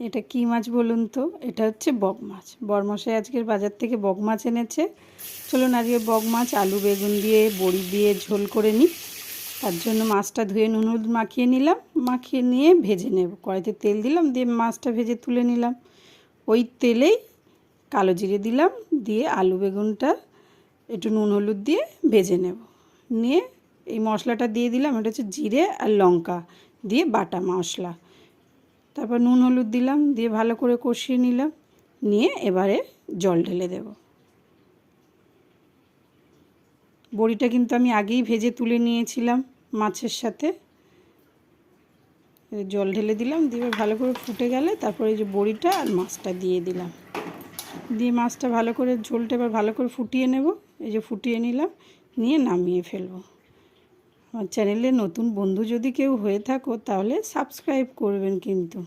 এটা কি মাছ বলুন তো? এটা হচ্ছে বক মাছ। বরমশাই আজকের বাজার থেকে বক মাছ এনেছে। চলুন আজকে বক মাছ আলু বেগুন দিয়ে বড়ি দিয়ে ঝোল করে নিই। তার জন্য মাছটা ধুয়ে নুন হলুদ মাখিয়ে নিলাম, মাখিয়ে নিয়ে ভেজে নেব। কড়াইতে তেল দিলাম, দিয়ে মাছটা ভেজে তুলে নিলাম। ওই তেলেই কালো জিরে দিলাম, দিয়ে আলু বেগুনটা একটু নুন হলুদ দিয়ে ভেজে নেব। নিয়ে এই মশলাটা দিয়ে দিলাম, এটা হচ্ছে জিরে আর লঙ্কা দিয়ে বাটা মশলা। তারপর নুন হলুদ দিলাম, দিয়ে ভালো করে কষিয়ে নিলাম। নিয়ে এবারে জল ঢেলে দেব। বড়িটা কিন্তু আমি আগেই ভেজে তুলে নিয়েছিলাম মাছের সাথে। জল ঢেলে দিলাম, দিয়ে ভালো করে ফুটে গেলে তারপরে এই যে বড়িটা আর মাছটা দিয়ে দিলাম। দিয়ে মাছটা ভালো করে ঝোলটা এবার ভালো করে ফুটিয়ে নেব। এই যে ফুটিয়ে নিলাম, নিয়ে নামিয়ে ফেলবো। আমার চ্যানেলে নতুন বন্ধু যদি কেউ হয়ে থাকো তাহলে সাবস্ক্রাইব করবেন কিন্তু।